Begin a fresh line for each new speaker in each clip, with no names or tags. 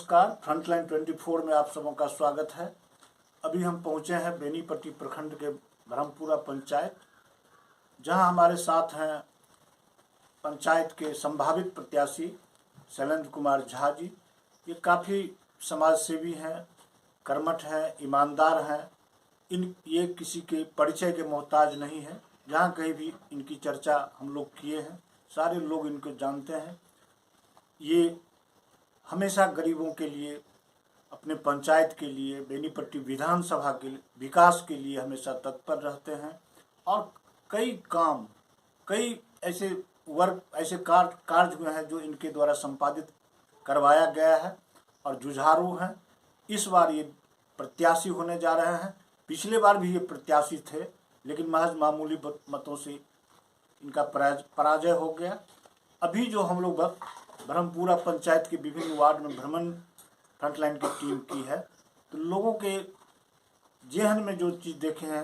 नमस्कार, फ्रंटलाइन 24 में आप सबों का स्वागत है। अभी हम पहुंचे हैं बेनीपट्टी प्रखंड के ब्रह्मपुरा पंचायत, जहां हमारे साथ हैं पंचायत के संभावित प्रत्याशी शैलेंद्र कुमार झा जी। ये काफ़ी समाज सेवी हैं, कर्मठ हैं, ईमानदार हैं। ये किसी के परिचय के मोहताज नहीं हैं। जहाँ कहीं भी इनकी चर्चा हम लोग किए हैं, सारे लोग इनको जानते हैं। ये हमेशा गरीबों के लिए, अपने पंचायत के लिए, बेनीपट्टी विधानसभा के विकास के लिए हमेशा तत्पर रहते हैं और कई ऐसे कार्य हुए हैं जो इनके द्वारा संपादित करवाया गया है और जुझारू हैं। इस बार ये प्रत्याशी होने जा रहे हैं। पिछले बार भी ये प्रत्याशी थे, लेकिन महज मामूली मतों से इनका पराजय हो गया। अभी जो हम लोग ब्रह्मपुरा पंचायत के विभिन्न वार्ड में भ्रमण फ्रंटलाइन की टीम की है, तो लोगों के जेहन में जो चीज़ देखे हैं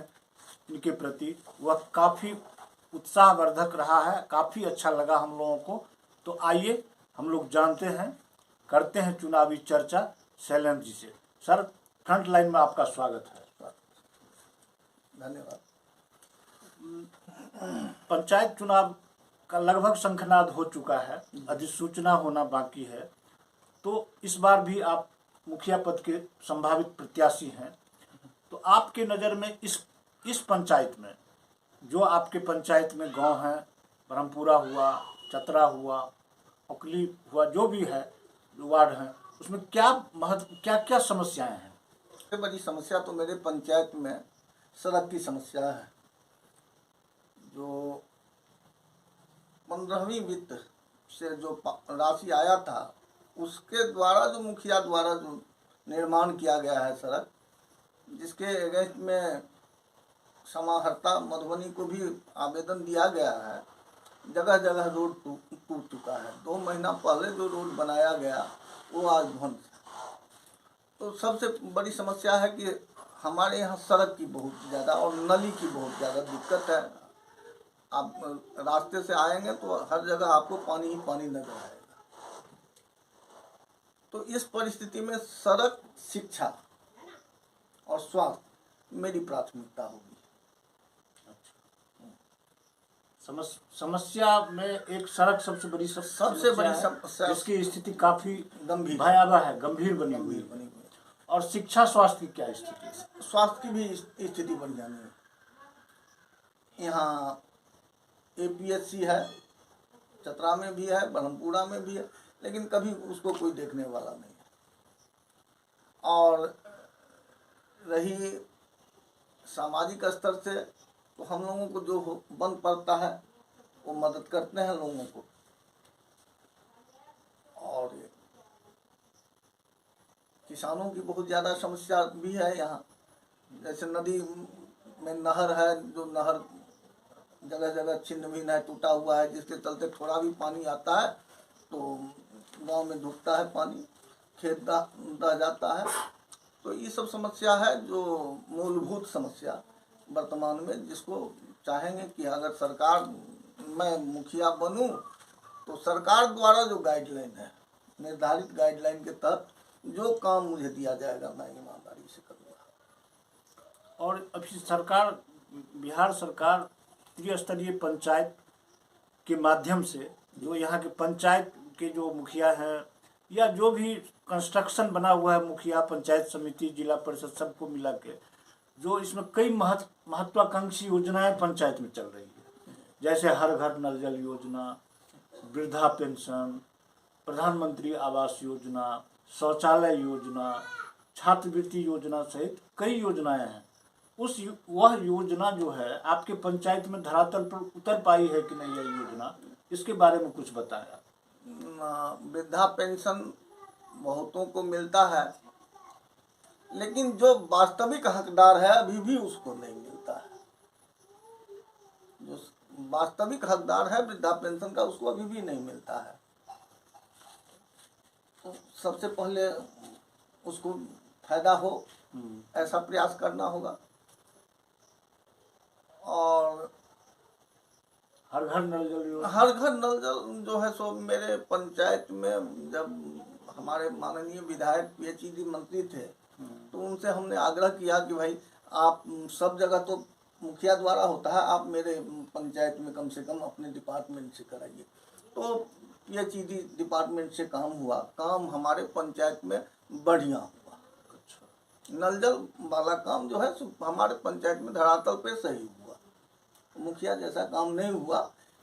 इनके प्रति, वह काफ़ी उत्साहवर्धक रहा है। काफ़ी अच्छा लगा हम लोगों को। तो आइए हम लोग जानते हैं, करते हैं चुनावी चर्चा शैलेंद्र जी से। सर, फ्रंटलाइन में आपका स्वागत है।
धन्यवाद।
पंचायत चुनाव का लगभग शंखनाद हो चुका है, अधिसूचना होना बाकी है। तो इस बार भी आप मुखिया पद के संभावित प्रत्याशी हैं। तो आपके नज़र में इस पंचायत में, जो आपके पंचायत में गांव हैं, ब्रह्मपुरा हुआ, चतरा हुआ, ओकली हुआ, जो भी है, जो वार्ड हैं, उसमें क्या समस्याएं हैं?
सबसे बड़ी समस्या तो मेरे पंचायत में सड़क की समस्या है। जो 15वीं वित्त से जो राशि आया था, उसके द्वारा जो मुखिया द्वारा जो निर्माण किया गया है सड़क, जिसके अगेंस्ट में समाहर्ता मधुबनी को भी आवेदन दिया गया है। जगह जगह रोड टूट चुका है। 2 महीना पहले जो रोड बनाया गया वो आज ध्वंस है। तो सबसे बड़ी समस्या है कि हमारे यहाँ सड़क की बहुत ज़्यादा और नली की बहुत ज़्यादा दिक्कत है। आप रास्ते से आएंगे तो हर जगह आपको पानी ही पानी नजर आएगा। तो इस परिस्थिति में सड़क, शिक्षा और स्वास्थ्य मेरी प्राथमिकता होगी।
समस्या में एक सड़क सबसे बड़ी समस्या, जिसकी स्थिति काफी
गंभीर
भयावह है, गंभीर बनी हुई है। और शिक्षा स्वास्थ्य की क्या स्थिति है?
स्वास्थ्य की भी स्थिति बढ़िया नहीं है। यहाँ APSC है, चतरा में भी है, ब्रह्मपुरा में भी है, लेकिन कभी उसको कोई देखने वाला नहीं है। और रही सामाजिक स्तर से, तो हम लोगों को जो बन पड़ता है वो मदद करते हैं लोगों को। और किसानों की बहुत ज़्यादा समस्या भी है यहाँ। जैसे नदी में नहर है, जो नहर जगह जगह छिन्न भिन्न है, टूटा हुआ है, जिसके चलते थोड़ा भी पानी आता है तो गांव में डूबता है पानी, खेत दह जाता है। तो ये सब समस्या है, जो मूलभूत समस्या वर्तमान में, जिसको चाहेंगे कि अगर सरकार, मैं मुखिया बनूं तो सरकार द्वारा जो गाइडलाइन है, निर्धारित गाइडलाइन के तहत जो काम मुझे दिया जाएगा मैं ईमानदारी से करूँगा।
और अभी सरकार, बिहार सरकार त्रिस्तरीय पंचायत के माध्यम से, जो यहाँ के पंचायत के जो मुखिया हैं या जो भी कंस्ट्रक्शन बना हुआ है, मुखिया, पंचायत समिति, जिला परिषद, सबको मिला के, जो इसमें कई महत्वाकांक्षी योजनाएं पंचायत में चल रही है। जैसे हर घर नल जल योजना, वृद्धा पेंशन, प्रधानमंत्री आवास योजना, शौचालय योजना, छात्रवृत्ति योजना सहित कई योजनाएं हैं। वह योजना जो है आपके पंचायत में धरातल पर उतर पाई है कि नहीं, यह योजना, इसके बारे में कुछ बताया।
वृद्धा पेंशन बहुतों को मिलता है, लेकिन जो वास्तविक हकदार है अभी भी उसको नहीं मिलता है। जो वास्तविक हकदार है वृद्धा पेंशन का, उसको अभी भी नहीं मिलता है। तो सबसे पहले उसको फायदा हो, ऐसा प्रयास करना होगा। और
हर घर नल जल योजना,
हर घर नल जल जो है सो मेरे पंचायत में जब हमारे माननीय विधायक पीएचईडी मंत्री थे, तो उनसे हमने आग्रह किया कि भाई आप सब जगह तो मुखिया द्वारा होता है, आप मेरे पंचायत में कम से कम अपने डिपार्टमेंट से कराइए। तो पीएचईडी डिपार्टमेंट से काम हुआ, काम हमारे पंचायत में बढ़िया हुआ। नल जल वाला काम जो है हमारे पंचायत में धरातल पे सही हुआ। मुखिया जैसा काम नहीं हुआ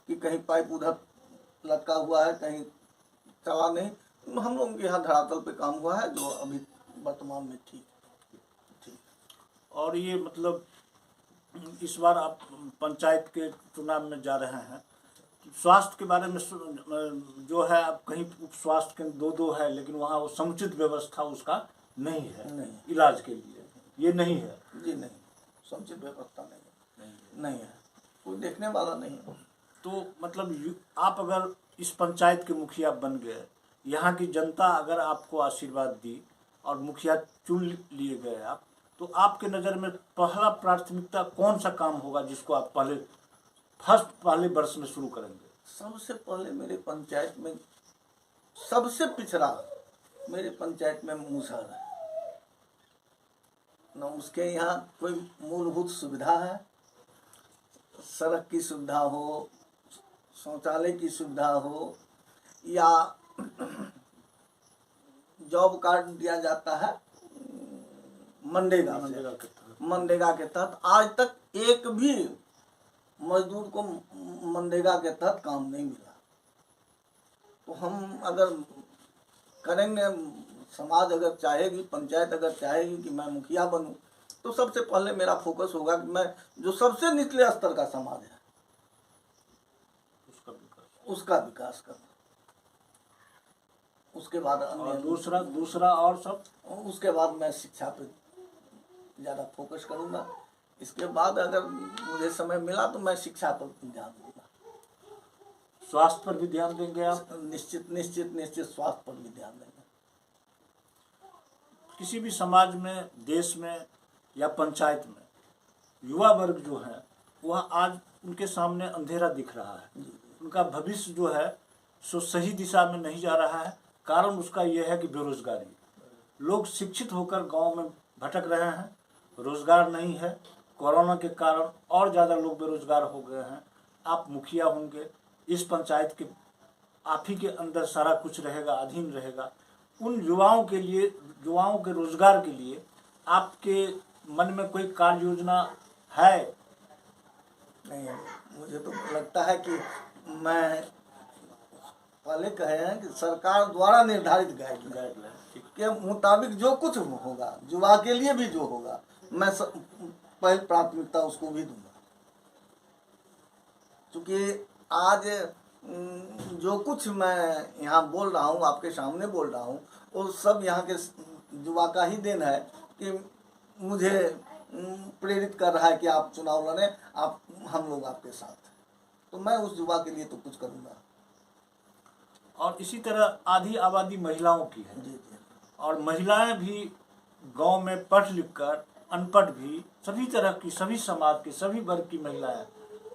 कि कहीं पाइप उधर लटका हुआ है, कहीं चला नहीं। हम लोगों के यहाँ धरातल पे काम हुआ है, जो अभी वर्तमान में ठीक।
और ये मतलब इस बार आप पंचायत के चुनाव में जा रहे हैं, स्वास्थ्य के बारे में जो है, आप कहीं उप स्वास्थ्य केंद्र दो है, लेकिन वहाँ वो समुचित व्यवस्था उसका नहीं है,
नहीं।
इलाज के लिए ये नहीं है
जी, नहीं, समुचित व्यवस्था नहीं है, कोई देखने वाला नहीं है।
तो मतलब आप अगर इस पंचायत के मुखिया बन गए, यहाँ की जनता अगर आपको आशीर्वाद दी और मुखिया चुन लिए गए आप, तो आपके नज़र में पहला प्राथमिकता कौन सा काम होगा जिसको आप पहले वर्ष में शुरू करेंगे?
सबसे पहले मेरे पंचायत में सबसे पिछड़ा मेरे पंचायत में मुसहर है न, उसके यहाँ कोई मूलभूत सुविधा है, सड़क की सुविधा हो, शौचालय की सुविधा हो, या जॉब कार्ड दिया जाता है मनरेगा के तहत आज तक एक भी मजदूर को मनरेगा के तहत काम नहीं मिला। तो हम अगर करेंगे, समाज अगर चाहेगी, पंचायत अगर चाहेगी कि मैं मुखिया बनूं, तो सबसे पहले मेरा फोकस होगा कि मैं जो सबसे निचले स्तर का समाज है उसका विकास करना। उसके बाद
दूसरा और सब,
उसके बाद मैं शिक्षा पे ज़्यादा फोकस करूँगा। इसके बाद अगर मुझे समय मिला तो मैं शिक्षा पर ध्यान दूंगा।
स्वास्थ्य पर भी ध्यान देंगे आप?
निश्चित स्वास्थ्य पर भी ध्यान देंगे।
किसी भी समाज में, देश में या पंचायत में युवा वर्ग जो है वह आज उनके सामने अंधेरा दिख रहा है, उनका भविष्य जो है सो सही दिशा में नहीं जा रहा है। कारण उसका यह है कि बेरोजगारी, लोग शिक्षित होकर गांव में भटक रहे हैं, रोजगार नहीं है। कोरोना के कारण और ज़्यादा लोग बेरोजगार हो गए हैं। आप मुखिया होंगे, इस पंचायत के आप ही के अंदर सारा कुछ रहेगा, अधीन रहेगा। उन युवाओं के लिए, युवाओं के रोजगार के लिए आपके मन में कोई कार्य योजना है?
नहीं, मुझे तो लगता है कि मैं पहले कहे हैं कि सरकार द्वारा निर्धारित गाइडलाइन के मुताबिक जो कुछ होगा, युवा के लिए भी जो होगा, मैं पहली प्राथमिकता उसको भी दूंगा। क्योंकि आज जो कुछ मैं यहाँ बोल रहा हूँ, आपके सामने बोल रहा हूँ, वो सब यहाँ के युवा का ही देन है कि मुझे प्रेरित कर रहा है कि आप चुनाव लड़ें, आप, हम लोग आपके साथ। तो मैं उस युवा के लिए तो कुछ करूँगा।
और इसी तरह आधी आबादी महिलाओं की है।
जी।
और महिलाएं भी गांव में पढ़ लिख कर, अनपढ़ भी, सभी तरह की, सभी समाज के सभी वर्ग की महिलाएं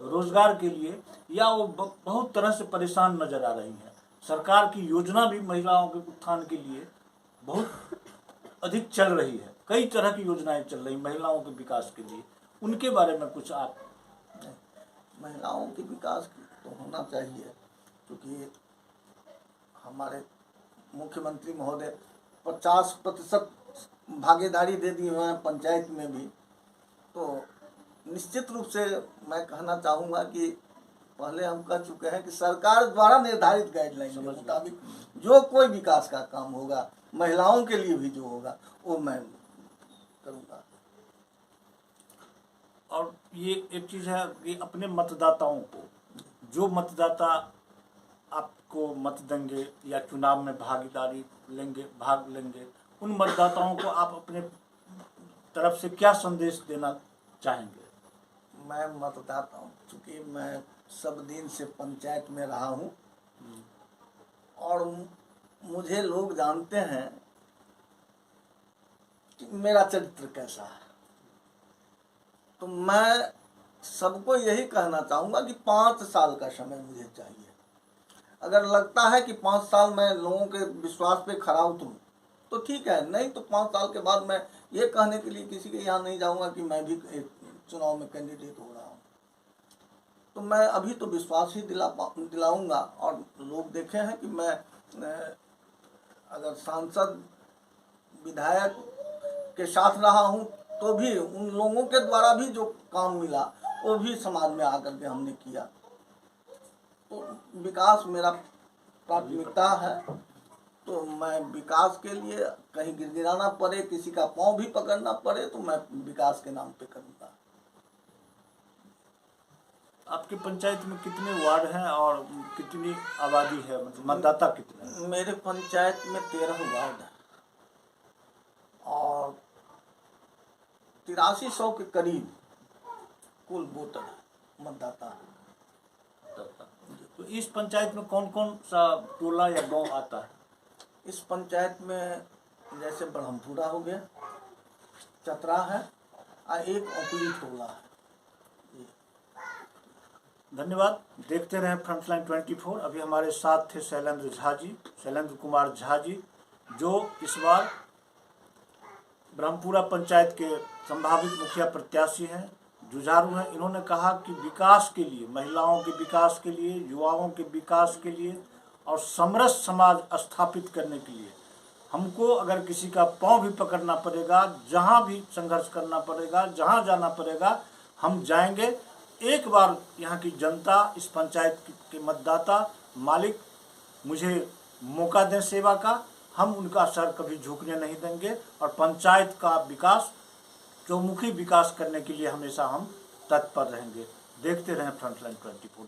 रोजगार के लिए या वो बहुत तरह से परेशान नजर आ रही हैं। सरकार की योजना भी महिलाओं के उत्थान के लिए बहुत अधिक चल रही है, कई तरह की योजनाएं चल रही महिलाओं के विकास के लिए। उनके बारे में कुछ आप?
महिलाओं के विकास तो होना चाहिए, क्योंकि हमारे मुख्यमंत्री महोदय 50% भागीदारी दे दी हुए हैं पंचायत में भी। तो निश्चित रूप से मैं कहना चाहूँगा कि पहले हम कह चुके हैं कि सरकार द्वारा निर्धारित गाइडलाइन के मुताबिक जो कोई विकास का काम होगा, महिलाओं के लिए भी जो होगा, वो मैं करूँगा।
और ये एक चीज़ है कि अपने मतदाताओं को, जो मतदाता आपको मत देंगे या चुनाव में भाग लेंगे, उन मतदाताओं को आप अपने तरफ से क्या संदेश देना चाहेंगे?
मैं मतदाता हूँ, चूँकि मैं सब दिन से पंचायत में रहा हूँ और मुझे लोग जानते हैं कि मेरा चरित्र कैसा है। तो मैं सबको यही कहना चाहूँगा कि 5 साल का समय मुझे चाहिए। अगर लगता है कि 5 साल मैं लोगों के विश्वास पे खरा उतरूं तो ठीक है, नहीं तो 5 साल के बाद मैं ये कहने के लिए किसी के यहाँ नहीं जाऊंगा कि मैं भी एक चुनाव में कैंडिडेट हो रहा हूँ। तो मैं अभी तो विश्वास ही दिलाऊंगा। और लोग देखे हैं कि मैं अगर सांसद विधायक के साथ रहा हूँ तो भी उन लोगों के द्वारा भी जो काम मिला वो भी समाज में आकर के हमने किया। तो विकास मेरा प्राथमिकता है। तो मैं विकास के लिए कहीं गिड़गिड़ाना पड़े, किसी का पाँव भी पकड़ना पड़े तो मैं विकास के नाम पे करूँगा।
आपकी पंचायत में कितने वार्ड हैं और कितनी आबादी है, मतलब मतदाता कितने हैं?
मेरे पंचायत में 13 वार्ड है और 8300 के करीब कुल वोटर है, मतदाता है।
तो इस पंचायत में कौन कौन सा टोला या गांव आता है?
इस पंचायत में जैसे ब्रह्मपुरा हो गया, चतरा है और एक औपली टोला है।
धन्यवाद। देखते रहें फ्रंटलाइन 24। अभी हमारे साथ थे शैलेंद्र कुमार झा जी, जो इस बार ब्रह्मपुरा पंचायत के संभावित मुखिया प्रत्याशी हैं, जुझारू हैं। इन्होंने कहा कि विकास के लिए, महिलाओं के विकास के लिए, युवाओं के विकास के लिए और समरस समाज स्थापित करने के लिए हमको अगर किसी का पाँव भी पकड़ना पड़ेगा, जहाँ भी संघर्ष करना पड़ेगा, जहाँ जाना पड़ेगा, हम जाएंगे। एक बार यहाँ की जनता, इस पंचायत के मतदाता मालिक मुझे मौका दें सेवा का, हम उनका सर कभी झुकने नहीं देंगे और पंचायत का विकास, चौमुखी विकास करने के लिए हमेशा हम तत्पर रहेंगे। देखते रहें फ्रंटलाइन 24।